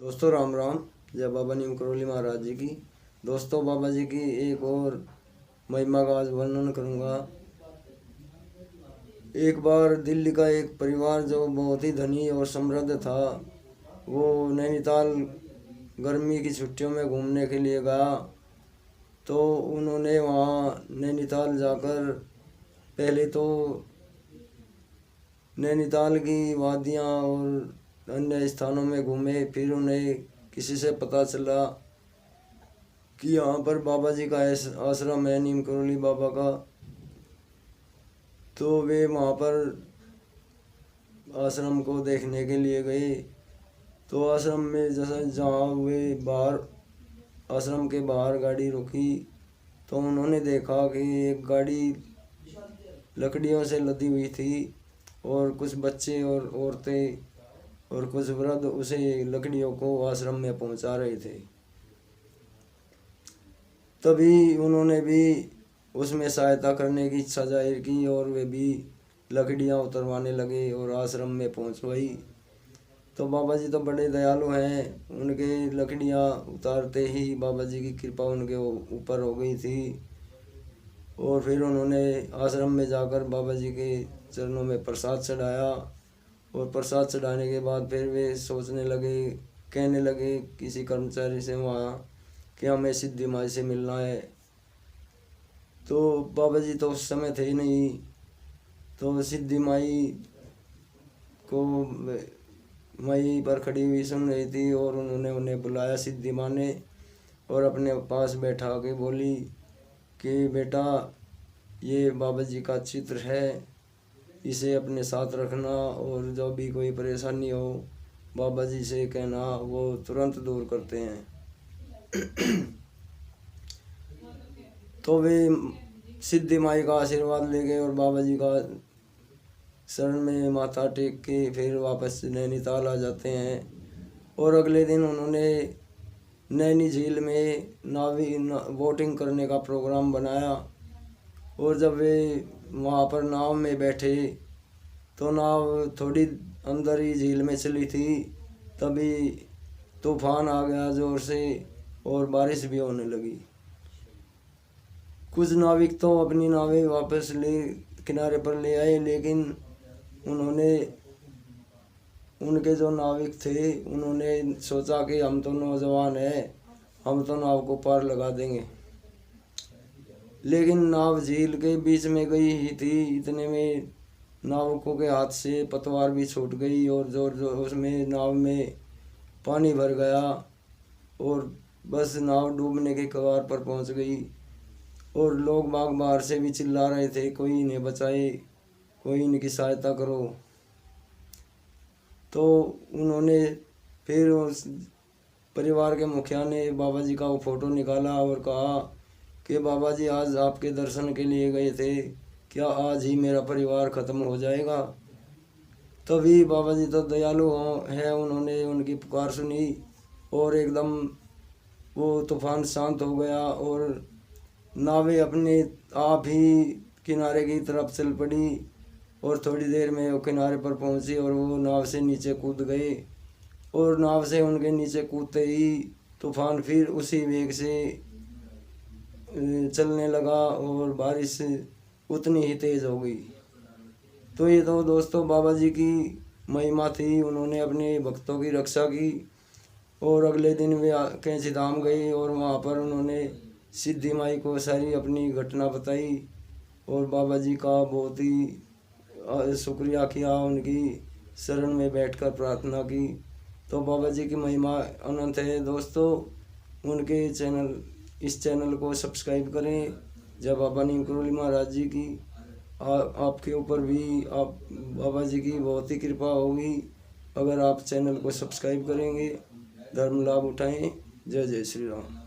दोस्तों राम राम। जय बाबा नीम करोली महाराज जी की। दोस्तों बाबा जी की एक और महिमा का आज वर्णन करूँगा। एक बार दिल्ली का एक परिवार जो बहुत ही धनी और समृद्ध था, वो नैनीताल गर्मी की छुट्टियों में घूमने के लिए गया। तो उन्होंने वहाँ नैनीताल जाकर पहले तो नैनीताल की वादियाँ और अन्य स्थानों में घूमे। फिर उन्हें किसी से पता चला कि यहाँ पर बाबा जी का आश्रम है, नीम करोली बाबा का। तो वे वहाँ पर आश्रम को देखने के लिए गए। तो आश्रम में जैसे जहाँ वे बाहर आश्रम के बाहर गाड़ी रुकी, तो उन्होंने देखा कि एक गाड़ी लकड़ियों से लदी हुई थी और कुछ बच्चे और औरतें और कुछ वृद्ध उसे लकड़ियों को आश्रम में पहुंचा रहे थे। तभी उन्होंने भी उसमें सहायता करने की इच्छा जाहिर की और वे भी लकड़ियां उतरवाने लगे और आश्रम में पहुंचवाई। तो बाबा जी तो बड़े दयालु हैं, उनके लकड़ियां उतारते ही बाबा जी की कृपा उनके ऊपर हो गई थी। और फिर उन्होंने आश्रम में जाकर बाबा जी के चरणों में प्रसाद चढ़ाया। और प्रसाद चढ़ाने के बाद फिर वे सोचने लगे, कहने लगे किसी कर्मचारी से वहाँ कि हमें सिद्धि माई से मिलना है। तो बाबा जी तो उस समय थे ही नहीं। तो सिद्धि माई को मई पर खड़ी हुई सुन रही थी और उन्होंने उन्हें बुलाया सिद्धि माँ ने और अपने पास बैठा के बोली कि बेटा, ये बाबा जी का चित्र है, इसे अपने साथ रखना और जो भी कोई परेशानी हो बाबा जी से कहना, वो तुरंत दूर करते हैं। तो वे सिद्धि माई का आशीर्वाद ले गए और बाबा जी का शरण में माथा टेक के फिर वापस नैनीताल आ जाते हैं। और अगले दिन उन्होंने नैनी झील में बोटिंग करने का प्रोग्राम बनाया। और जब वे वहाँ पर नाव में बैठे तो नाव थोड़ी अंदर ही झील में चली थी, तभी तूफान आ गया ज़ोर से और बारिश भी होने लगी। कुछ नाविक तो अपनी नावें वापस किनारे पर ले आए, लेकिन उनके जो नाविक थे उन्होंने सोचा कि हम तो नौजवान हैं, हम तो नाव को पार लगा देंगे। लेकिन नाव झील के बीच में गई ही थी, इतने में नाविकों के हाथ से पतवार भी छूट गई और जोर उसमें नाव में पानी भर गया और बस नाव डूबने के कगार पर पहुंच गई। और लोग बाग बाहर से भी चिल्ला रहे थे, कोई इन्हें बचाए, कोई इनकी सहायता करो। तो उन्होंने फिर उस परिवार के मुखिया ने बाबा जी का वो फोटो निकाला और कहा कि बाबा जी आज आपके दर्शन के लिए गए थे, क्या आज ही मेरा परिवार ख़त्म हो जाएगा? तभी बाबा जी तो दयालु हैं, उन्होंने उनकी पुकार सुनी और एकदम वो तूफान शांत हो गया और नावें अपने आप ही किनारे की तरफ चल पड़ी। और थोड़ी देर में वो किनारे पर पहुंची और वो नाव से नीचे कूद गए। और नाव से उनके नीचे कूदते ही तूफान फिर उसी वेग से चलने लगा और बारिश उतनी ही तेज़ हो गई। तो ये तो दोस्तों बाबा जी की महिमा थी, उन्होंने अपने भक्तों की रक्षा की। और अगले दिन वे कैंची धाम गए और वहाँ पर उन्होंने सिद्धि माई को सारी अपनी घटना बताई और बाबा जी का बहुत ही शुक्रिया किया, उनकी शरण में बैठकर प्रार्थना की। तो बाबा जी की महिमा अनंत है दोस्तों। उनके इस चैनल को सब्सक्राइब करें। जब बाबा नीम करोली महाराज जी की आपके ऊपर भी आप बाबा जी की बहुत ही कृपा होगी अगर आप चैनल को सब्सक्राइब करेंगे। धर्म लाभ उठाएं। जय जय श्री राम।